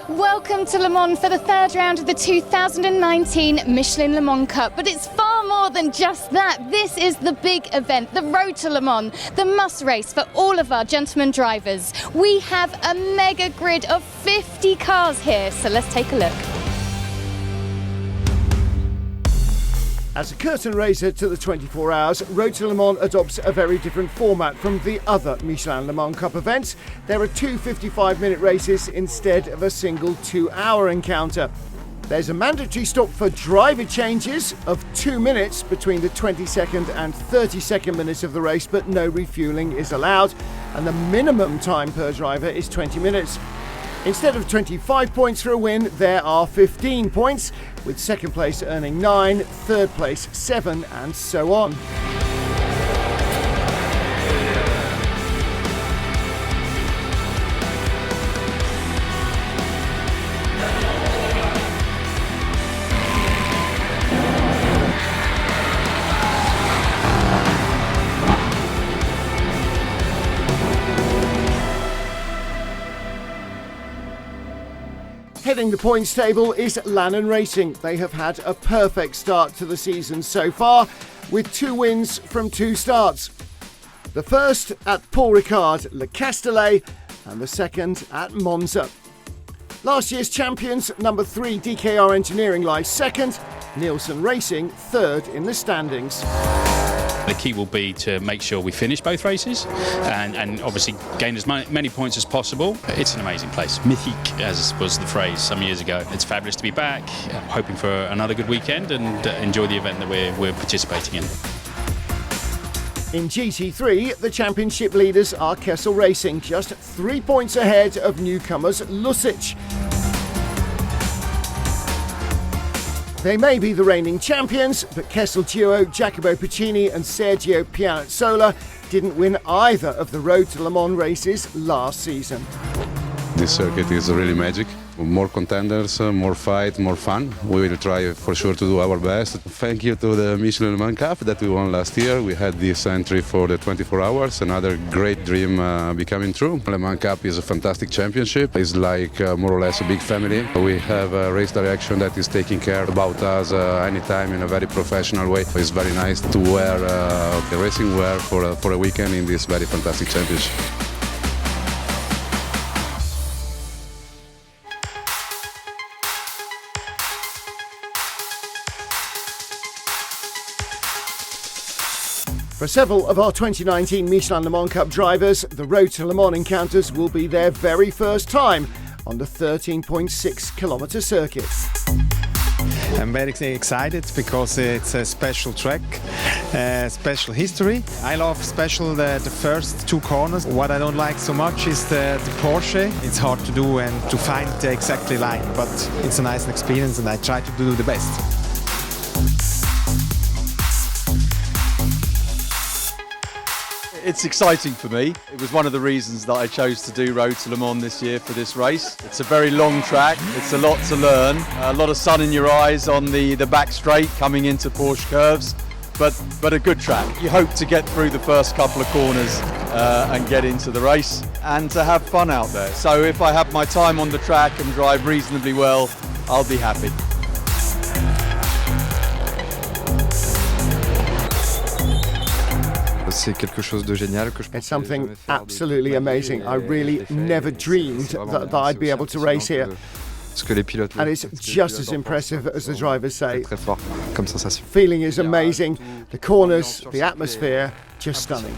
Welcome to Le Mans for the third round of the 2019 Michelin Le Mans Cup. But it's far more than just that. This is the big event, the Road to Le Mans, the must race for all of our gentlemen drivers. We have a mega grid of 50 cars here, so let's take a look. As a curtain raiser to the 24 hours, Road to Le Mans adopts a very different format from the other Michelin Le Mans Cup events. There are two 55-minute races instead of a single 2-hour encounter. There's a mandatory stop for driver changes of 2 minutes between the 22nd and 32nd minutes of the race, but no refueling is allowed, and the minimum time per driver is 20 minutes. Instead of 25 points for a win, there are 15 points, with second place earning 9, third place 7, and so on. Heading the points table is Lannon Racing. They have had a perfect start to the season so far, with 2 wins from 2 starts. The first at Paul Ricard Le Castellet and the second at Monza. Last year's champions, number 3 DKR Engineering, lies second, Nielsen Racing third in the standings. The key will be to make sure we finish both races and obviously gain as many points as possible. It's an amazing place. Mythique, as was the phrase some years ago. It's fabulous to be back. I'm hoping for another good weekend and enjoy the event that we're participating in. In GT3, the championship leaders are Kessel Racing, just 3 points ahead of newcomers Lusic. They may be the reigning champions, but Kessel duo Jacopo Puccini and Sergio Pianazzola didn't win either of the Road to Le Mans races last season. This circuit is really magic. More contenders, more fight, more fun. We will try for sure to do our best. Thank you to the Michelin Le Mans Cup that we won last year. We had this entry for the 24 hours, another great dream becoming true. Le Mans Cup is a fantastic championship. It's like more or less a big family. We have a race direction that is taking care about us anytime in a very professional way. It's very nice to wear the racing wear for a weekend in this very fantastic championship. For several of our 2019 Michelin Le Mans Cup drivers, the Road to Le Mans encounters will be their very first time on the 13.6-kilometre circuit. I'm very excited because it's a special track, special history. I love especially the first 2 corners. What I don't like so much is the Porsche. It's hard to do and to find the exactly line, but it's a nice experience and I try to do the best. It's exciting for me. It was one of the reasons that I chose to do Road to Le Mans this year for this race. It's a very long track, it's a lot to learn, a lot of sun in your eyes on the back straight coming into Porsche curves, but a good track. You hope to get through the first couple of corners and get into the race and to have fun out there. So if I have my time on the track and drive reasonably well, I'll be happy. It's something absolutely amazing. I really never dreamed that I'd be able to race here. And it's just as impressive as the drivers say. Feeling is amazing. The corners, the atmosphere, just stunning.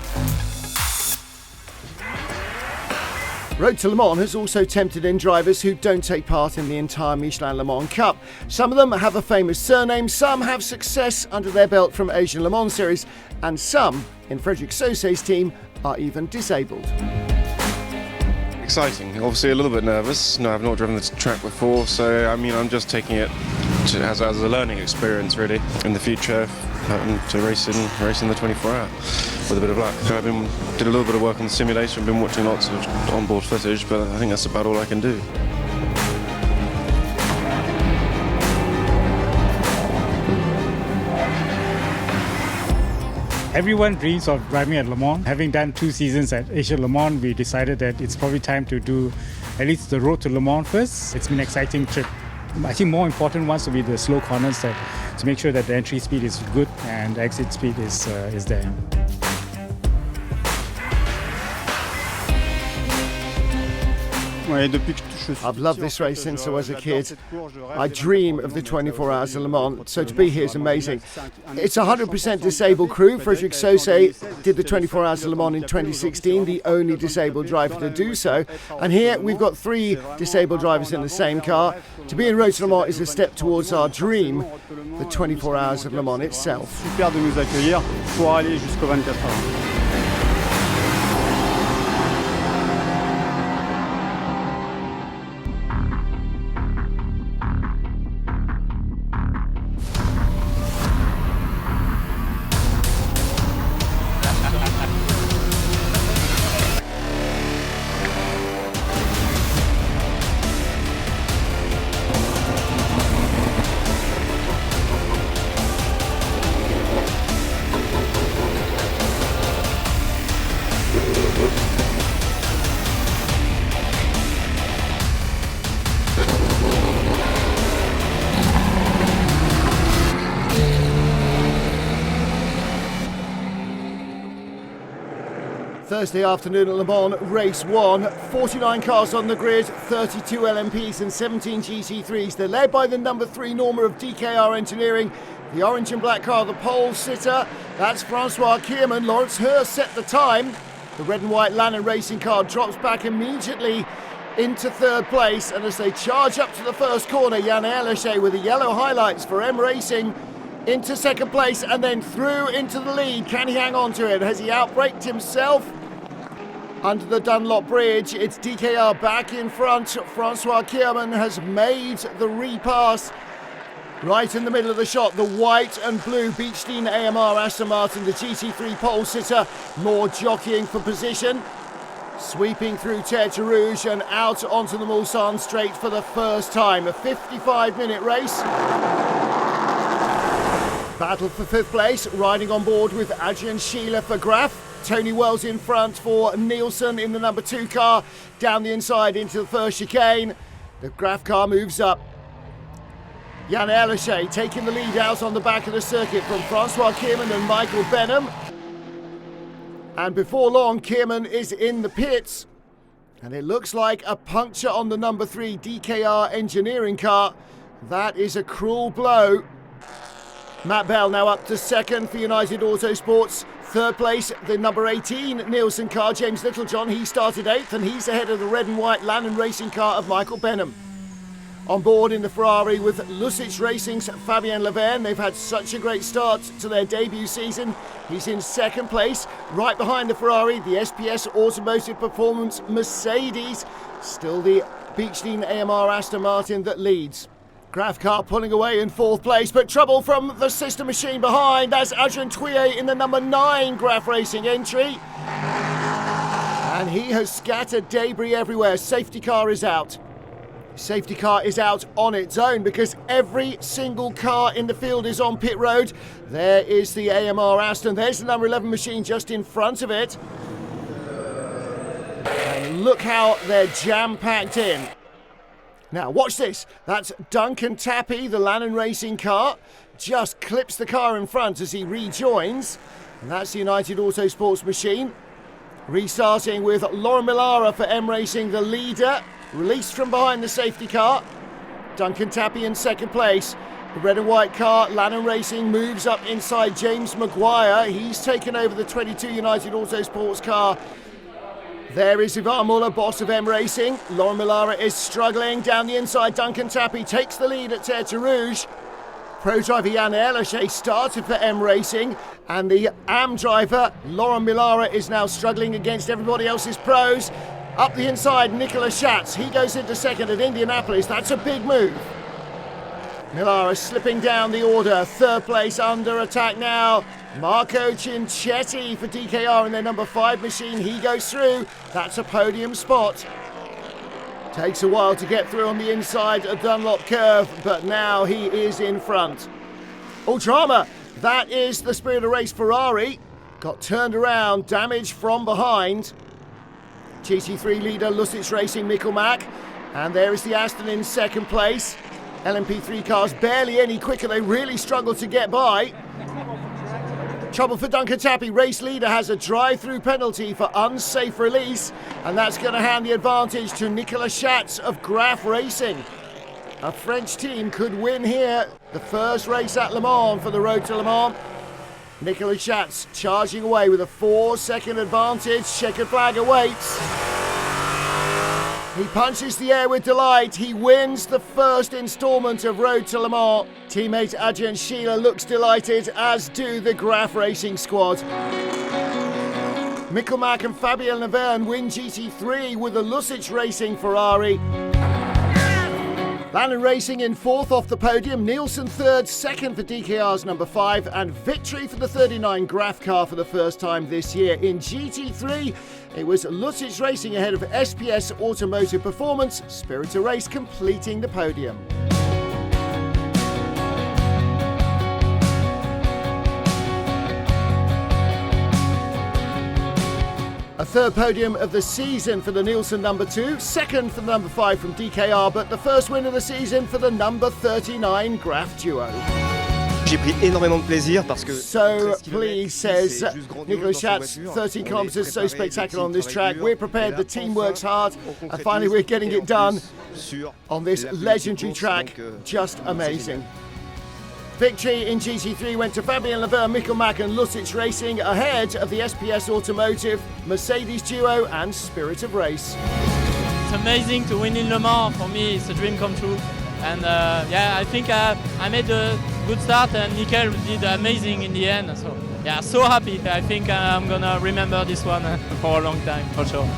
Road to Le Mans has also tempted in drivers who don't take part in the entire Michelin Le Mans Cup. Some of them have a famous surname, some have success under their belt from Asian Le Mans Series, and some, in Frédéric Sausset's team, are even disabled. Exciting, obviously a little bit nervous. No, I've not driven the track before, so I mean I'm just taking it as a learning experience really. In the future, pattern to racing the 24-hour with a bit of luck. So I did a little bit of work on the simulation, been watching lots of onboard footage, but I think that's about all I can do. Everyone dreams of driving at Le Mans. Having done 2 seasons at Asia Le Mans, we decided that it's probably time to do at least the road to Le Mans first. It's been an exciting trip. I think more important ones to be the slow corners to make sure that the entry speed is good and the exit speed is there. I've loved this race since I was a kid. I dream of the 24 Hours of Le Mans, so to be here is amazing. It's a 100% disabled crew. Frédéric Sausset did the 24 Hours of Le Mans in 2016, the only disabled driver to do so. And here we've got 3 disabled drivers in the same car. To be in Road to Le Mans is a step towards our dream, the 24 Hours of Le Mans itself. Super de nous accueillir pour aller jusqu'aux 24 heures. Thursday afternoon at Le Mans, race 1. 49 cars on the grid, 32 LMPs and 17 GT3s. They're led by the number 3 Norma of DKR Engineering. The orange and black car, the pole sitter, that's Francois Kierman. Lawrence Hurst set the time. The red and white Lannon Racing car drops back immediately into 3rd place. And as they charge up to the first corner, Jan Ehrliche with the yellow highlights for M Racing into 2nd place and then through into the lead. Can he hang on to it? Has he outbraked himself? Under the Dunlop Bridge, it's DKR back in front. Francois Kierman has made the repass. Right in the middle of the shot, the white and blue Beechstein AMR Aston Martin, the GT3 pole sitter, more jockeying for position. Sweeping through Terre Rouge and out onto the Mulsanne straight for the first time. A 55-minute race. Battle for 5th place, riding on board with Adrian Schiele for Graf. Tony Wells in front for Nielsen in the number 2 car. Down the inside into the first chicane. The Graf car moves up. Jan Ehrliche taking the lead out on the back of the circuit from Francois Kierman and Michael Benham. And before long, Kierman is in the pits. And it looks like a puncture on the number 3 DKR Engineering car. That is a cruel blow. Matt Bell now up to 2nd for United Autosports. 3rd place, the number 18 Nielsen car, James Littlejohn. He started 8th and he's ahead of the red and white Lannon Racing car of Michael Benham. On board in the Ferrari with Lucic Racing's Fabien Laverne. They've had such a great start to their debut season. He's in 2nd place. Right behind the Ferrari, the SPS Automotive Performance Mercedes. Still the Beechstein AMR Aston Martin that leads. Graf car pulling away in 4th place, but trouble from the sister machine behind. That's Adrien Thuillier in the number 9 Graf Racing entry. And he has scattered debris everywhere. Safety car is out. Safety car is out on its own because every single car in the field is on pit road. There is the AMR Aston. There's the number 11 machine just in front of it. And look how they're jam-packed in. Now, watch this. That's Duncan Tappy, the Lannon Racing car. Just clips the car in front as he rejoins. And that's the United Autosports machine. Restarting with Laurent Millara for M Racing, the leader. Released from behind the safety car. Duncan Tappy in 2nd place. The red and white car, Lannon Racing, moves up inside James Maguire. He's taken over the 22 United Autosports car. There is Ivan Muller, boss of M Racing. Laurent Millara is struggling down the inside. Duncan Tappy takes the lead at Terre Rouge. Pro driver Jan Ehrliche started for M Racing, and the AM driver Laurent Millara is now struggling against everybody else's pros. Up the inside, Nicolas Schatz. He goes into 2nd at Indianapolis. That's a big move. Millara slipping down the order. Third place under attack now. Marco Cincetti for DKR in their number 5 machine. He goes through. That's a podium spot. Takes a while to get through on the inside of Dunlop curve, but now he is in front. Ultrama, that is the Spirit of Race Ferrari. Got turned around, damage from behind. GT3 leader Lucic Racing Mikkel Mack. And there is the Aston in second place. LMP3 cars barely any quicker, they really struggle to get by. Trouble for Duncan Tappy, race leader has a drive-through penalty for unsafe release, and that's going to hand the advantage to Nicolas Schatz of Graf Racing. A French team could win here, the first race at Le Mans for the Road to Le Mans. Nicolas Schatz charging away with a 4-second advantage, checkered flag awaits. He punches the air with delight. He wins the first instalment of Road to Le Mans. Teammate Adrian Sheila looks delighted, as do the Graf Racing squad. Mikkel Mack and Fabien Laverne win GT3 with the Lucic Racing Ferrari. Lannon Racing in 4th off the podium, Nielsen 3rd, 2nd for DKR's number 5, and victory for the 39 Graf car for the first time this year. In GT3, it was Lucic Racing ahead of SPS Automotive Performance, Spirit of Race completing the podium. A third podium of the season for the Nielsen number 2, second for the number 5 from DKR, but the first win of the season for the number 39 Graf duo. J'ai pris énormément de plaisir parce que so pleased, says Nicolas Schatz. 30 kilometres, so spectacular on this track. We're prepared, the team works hard, and finally we're getting it done on this legendary track. Just amazing. Victory in GT3 went to Fabien Laverne, Mikkel Mack and Lucic Racing, ahead of the SPS Automotive, Mercedes duo and Spirit of Race. It's amazing to win in Le Mans. For me, it's a dream come true. And yeah, I think I made a good start, and Nickel did amazing in the end. So yeah, so happy. I think I'm gonna remember this one for a long time, for sure.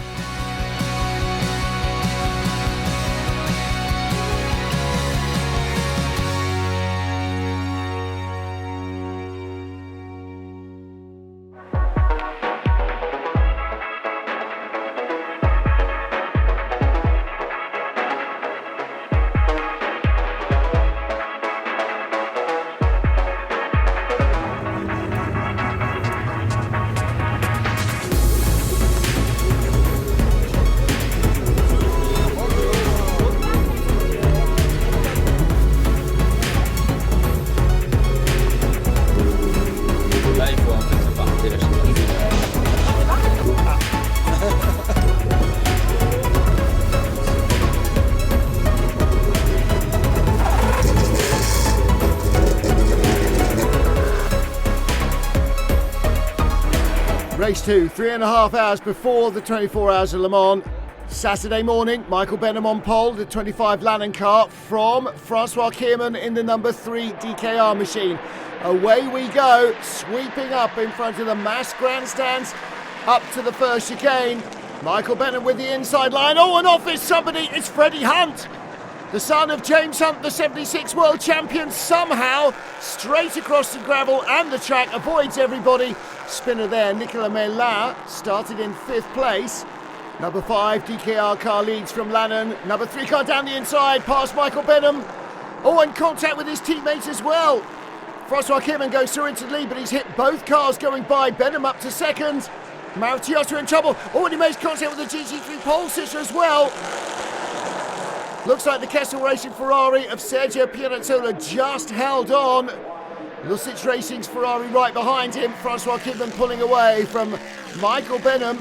Race 2, 3.5 hours before the 24 Hours of Le Mans. Saturday morning, Michael Benham on pole, the 25 Lannon car from Francois Kierman in the number 3 DKR machine. Away we go, sweeping up in front of the mass grandstands, up to the first chicane. Michael Benham with the inside line. Oh, and off is somebody, it's Freddie Hunt. The son of James Hunt, the 76 world champion, somehow straight across the gravel and the track, avoids everybody. Spinner there, Nicolas Melin, started in 5th place. Number 5 DKR car leads from Lannon. Number 3 car down the inside, past Michael Benham. Oh, and contact with his teammates as well. Francois Kierman goes through into the lead, but he's hit both cars going by. Benham up to 2nd. Martiotto in trouble. Oh, and he makes contact with the GT3 pole sitter as well. Looks like the Kessel Racing Ferrari of Sergio Pierazzola just held on. Lucic Racing's Ferrari right behind him. Francois Kierman pulling away from Michael Benham.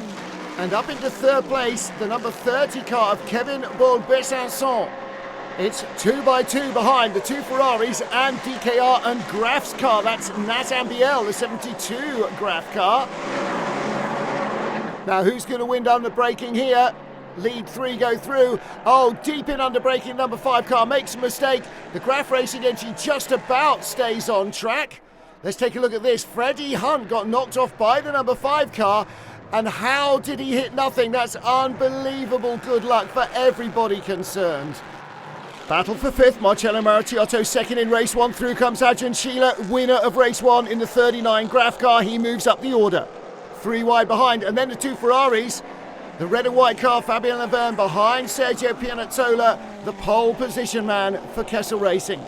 And up into 3rd place, the number 30 car of Kevin Baud-Besançon. It's 2 by 2 behind the 2 Ferraris and DKR and Graf's car. That's Nat Ambiel, the 72 Graf car. Now who's going to win under braking here? Lead 3 go through. Oh, deep in under braking, number 5 car makes a mistake. The Graf Racing entry just about stays on track. Let's take a look at this. Freddie Hunt got knocked off by the number 5 car. And how did he hit nothing? That's unbelievable good luck for everybody concerned. Battle for fifth, Marcello Martiotto second in race one. Through comes Adrian Sheila, winner of race one in the 39 Graf car. He moves up the order. 3 wide behind, and then the 2 Ferraris. The red and white car, Fabien Laverne behind Sergio Pianazzola, the pole position man for Kessel Racing.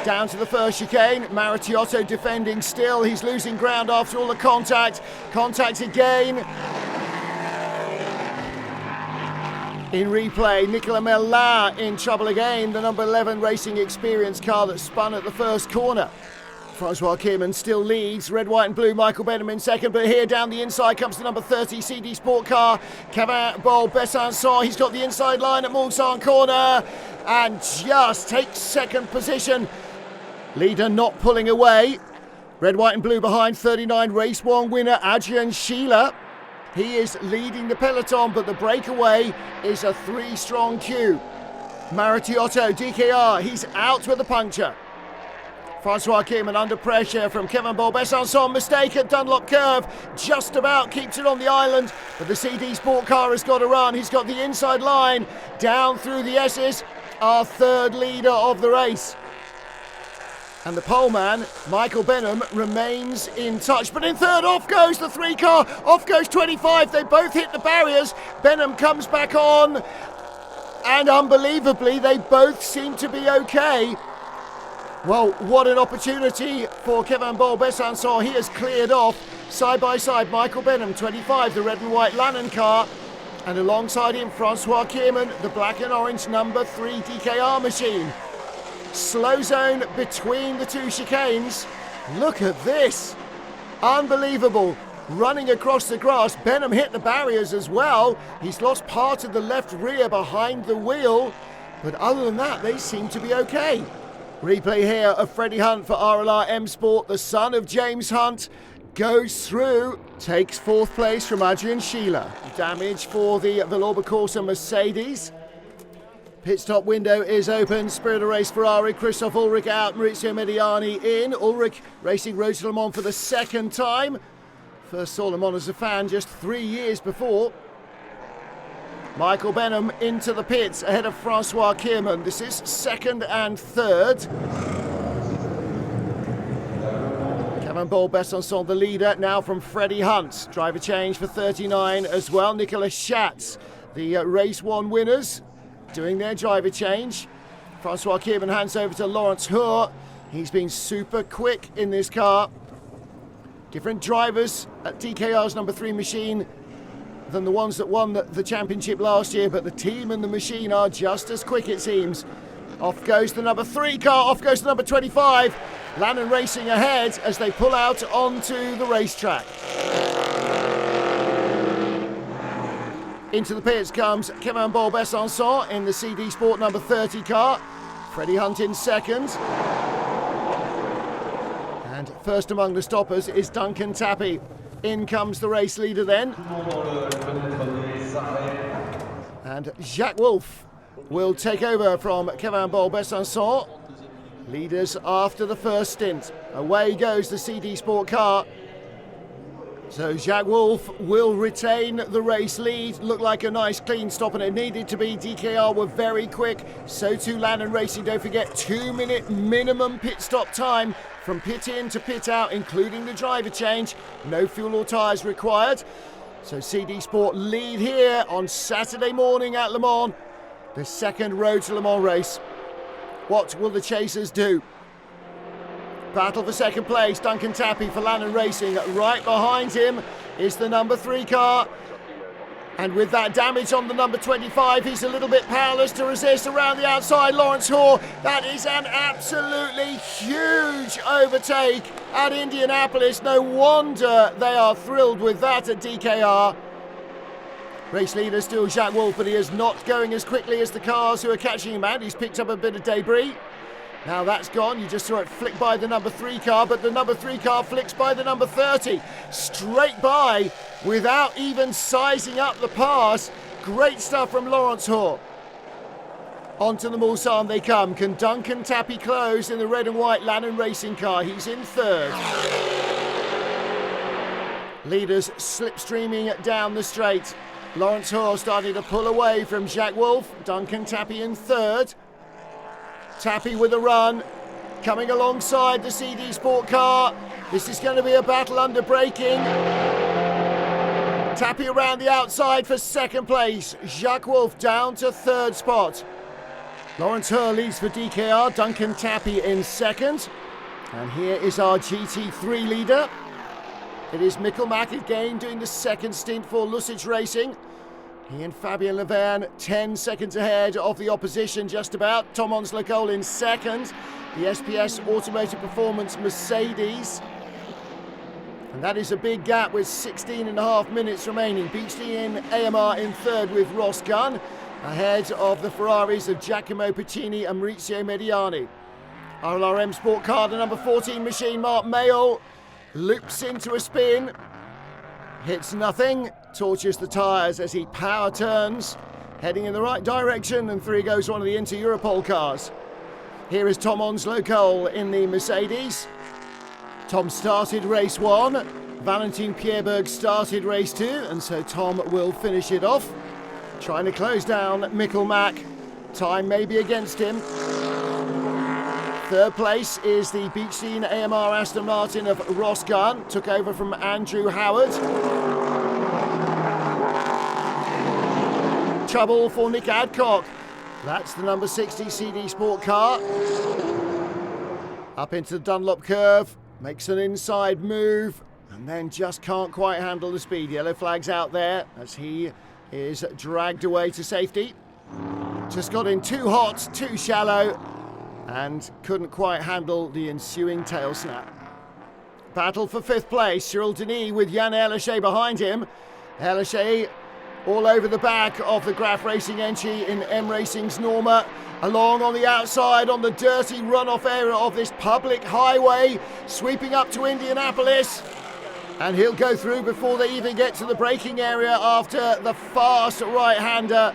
Down to the first chicane, Martiotto defending still. He's losing ground after all the contact. Contact again. In replay, Nicolas Melin in trouble again, the number 11 Racing Experience car that spun at the first corner. Francois Kearman still leads, red, white and blue, Michael Benham in second, but here down the inside comes the number 30 CD Sport car, Kevin Bol Besançon. He's got the inside line at Mulsanne corner and just takes second position. Leader not pulling away. Red, white and blue behind, 39 race one winner Adrian Sheila. He is leading the peloton, but the breakaway is a 3-strong queue. Martiotto, DKR, he's out with a puncture. Francois Kearman under pressure from Kevin Bol Besançon. Mistake at Dunlop Curve, just about keeps it on the island, but the CD Sport car has got to run. He's got the inside line down through the S's, our third leader of the race. And the poleman, Michael Benham, remains in touch. But in third, off goes the 3 car, off goes 25. They both hit the barriers. Benham comes back on, and unbelievably, they both seem to be okay. Well, what an opportunity for Kevin Bol Besançon. He has cleared off side by side. Michael Benham, 25, the red and white Lannon car. And alongside him, Francois Kearman, the black and orange number 3 DKR machine. Slow zone between the 2 chicanes. Look at this. Unbelievable. Running across the grass. Benham hit the barriers as well. He's lost part of the left rear behind the wheel. But other than that, they seem to be okay. Replay here of Freddie Hunt for RLR M Sport. The son of James Hunt goes through, takes 4th place from Adrian Sheila. Damage for the Villorba Corsa Mercedes. Pit stop window is open. Spirit of Race Ferrari, Christoph Ulrich out, Maurizio Mediani in. Ulrich racing Road to Le Mans for the 2nd time. First saw Le Mans as a fan just 3 years before. Michael Benham into the pits ahead of Francois Kearman. This is 2nd and 3rd. Kevin Bol Besançon, the leader, now from Freddie Hunt. Driver change for 39 as well. Nicolas Schatz, the race 1 winners, doing their driver change. Francois Kearman hands over to Lawrence Hoare. He's been super quick in this car. Different drivers at DKR's number 3 machine than the ones that won the championship last year, but the team and the machine are just as quick, it seems. Off goes the number 3 car, off goes the number 25. Lannon Racing ahead as they pull out onto the racetrack. Into the pits comes Kevin Bol Besançon in the CD Sport number 30 car. Freddie Hunt in 2nd. And first among the stoppers is Duncan Tappy. In comes the race leader then. And Jacques Wolf will take over from Kevin Bol Besançon. Leaders after the first stint. Away goes the CD Sport car. So Jacques Wolf will retain the race lead. Looked like a nice clean stop, and it needed to be. DKR were very quick. So too Lannon Racing. Don't forget, 2-minute minimum pit stop time from pit in to pit out, including the driver change. No fuel or tyres required. So CD Sport lead here on Saturday morning at Le Mans. The 2nd Road to Le Mans race. What will the chasers do? Battle for 2nd place, Duncan Tappy for Lannon Racing. Right behind him is the number 3 car. And with that damage on the number 25, he's a little bit powerless to resist around the outside. Lawrence Hoare, that is an absolutely huge overtake at Indianapolis. No wonder they are thrilled with that at DKR. Race leader still Jacques Wolf, but he is not going as quickly as the cars who are catching him out. He's picked up a bit of debris. Now that's gone. You just saw it flick by the number 3 car, but the number 3 car flicks by the number 30. Straight by without even sizing up the pass. Great stuff from Lawrence Hoare. Onto the Mulsanne they come. Can Duncan Tappy close in the red and white Lannon Racing car? He's in 3rd. Leaders slipstreaming down the straight. Lawrence Hoare starting to pull away from Jacques Wolf. Duncan Tappy in third. Tappy with a run, coming alongside the CD Sport car. This is going to be a battle under braking. Tappy around the outside for second place. Jacques Wolf down to third spot. Lawrence Hoare leads for DKR. Duncan Tappy in second. And here is our GT3 leader. It is Mikkel Mack again doing the second stint for Lucic Racing. He and Fabien Laverne 10 seconds ahead of the opposition just about. Tom Onslow-Cole in second. The SPS Automotive Performance Mercedes. And that is a big gap with 16.5 minutes remaining. Beechstein AMR in third with Ross Gunn, ahead of the Ferraris of Giacomo Piccini and Maurizio Mediani. RLRM Sport Car, the number 14 machine, Mark Mayall, loops into a spin, hits nothing, torches the tyres as he power turns, heading in the right direction, and through goes one of the Inter Europol cars. Here is Tom Onslow-Cole in the Mercedes. Tom started race 1, Valentin Pierberg started race 2, and so Tom will finish it off. Trying to close down Mikkel Mack. Time may be against him. Third place is the Beechstein AMR Aston Martin of Ross Gunn. Took over from Andrew Howard. Trouble for Nick Adcock. That's the number 60 CD Sport car. Up into the Dunlop curve. Makes an inside move and then just can't quite handle the speed. Yellow flag's out there as he is dragged away to safety. Just got in too hot, too shallow, and couldn't quite handle the ensuing tail snap. Battle for fifth place. Cyril Denis with Jan Erlechet behind him. Erlechet all over the back of the Graf Racing entry in M Racing's Norma. Along on the outside on the dirty runoff area of this public highway, sweeping up to Indianapolis. And he'll go through before they even get to the braking area after the fast right-hander.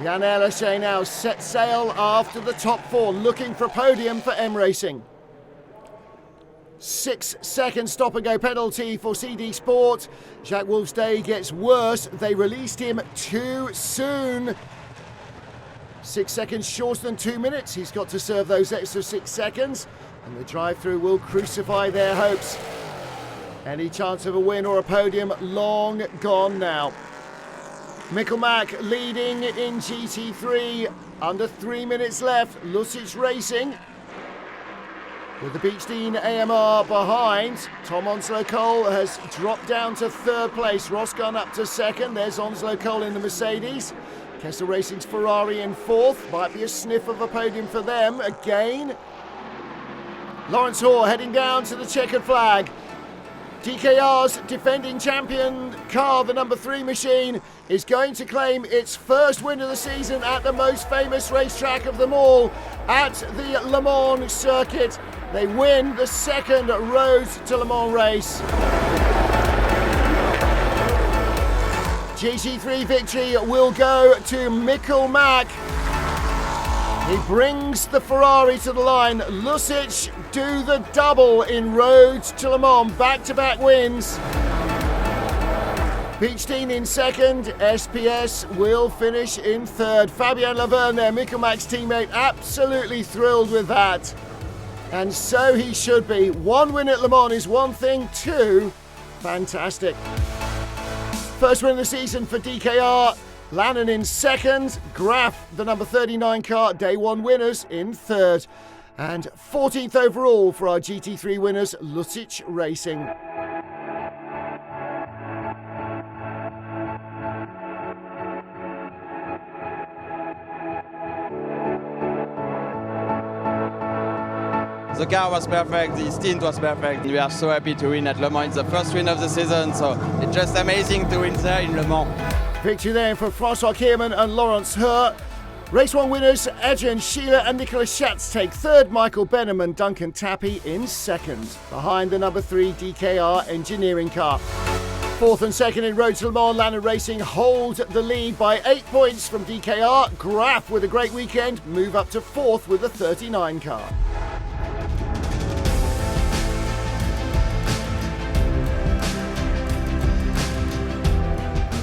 Jan Erlechet now set sail after the top four, looking for a podium for M Racing. 6 second stop and go penalty for CD Sport. Jacques Wolf's day gets worse. They released him too soon. 6 seconds shorter than 2 minutes. He's got to serve those extra 6 seconds, and the drive-through will crucify their hopes. Any chance of a win or a podium long gone now. Mikkel Mack leading in GT3, under 3 minutes left. Lucic Racing with the Beechstein AMR behind. Tom Onslow-Cole has dropped down to third place. Ross Gunn up to second. There's Onslow-Cole in the Mercedes. Kessel Racing's Ferrari in fourth. Might be a sniff of a podium for them again. Lawrence Hoare heading down to the checkered flag. DKR's defending champion car, the number 3 machine, is going to claim its first win of the season at the most famous racetrack of them all, at the Le Mans circuit. They win the second Road to Le Mans race. GT3 victory will go to Mikkel Mack. He brings the Ferrari to the line. Lucic do the double in Road to Le Mans. Back-to-back wins. Beechstein in second. SPS will finish in third. Fabien Laverne there, Mikkel Mack's teammate, absolutely thrilled with that. And so he should be. 1 win at Le Mans is one thing, 2, fantastic. First win of the season for DKR. Lannon in second, Graf, the number 39 car, day 1 winners in third. And 14th overall for our GT3 winners, Lucic Racing. The car was perfect, the stint was perfect. We are so happy to win at Le Mans. It's the first win of the season, so it's just amazing to win there in Le Mans. Victory there for Francois Kierman and Lawrence Hoare. Race 1 winners, Adrian Sheila and Nicholas Schatz take third. Michael Benham and Duncan Tappy in second, behind the number 3 DKR engineering car. Fourth and second in Road to Le Mans, Lannon Racing hold the lead by 8 points from DKR. Graf with a great weekend move up to fourth with the 39 car.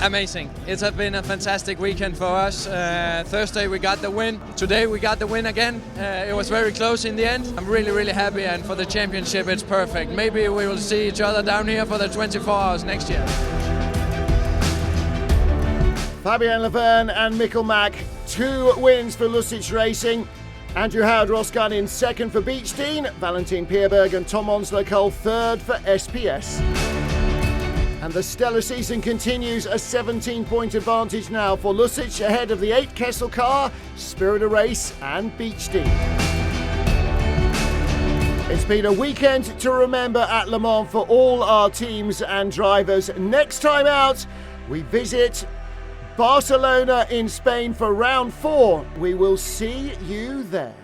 Amazing. It has been a fantastic weekend for us. Thursday we got the win. Today we got the win again. It was very close in the end. I'm really happy, and for the championship it's perfect. Maybe we will see each other down here for the 24 hours next year. Fabien Laverne and Mikkel Mack, 2 wins for Lucic Racing. Andrew Howard Rosgun in second for Beechstein, Valentin Pierberg and Tom Onslow Cole third for SPS. And the stellar season continues, a 17-point advantage now for Lucic ahead of the 8 Kessel car, Spirit of Race and Beechstein. It's been a weekend to remember at Le Mans for all our teams and drivers. Next time out, we visit Barcelona in Spain for round 4. We will see you there.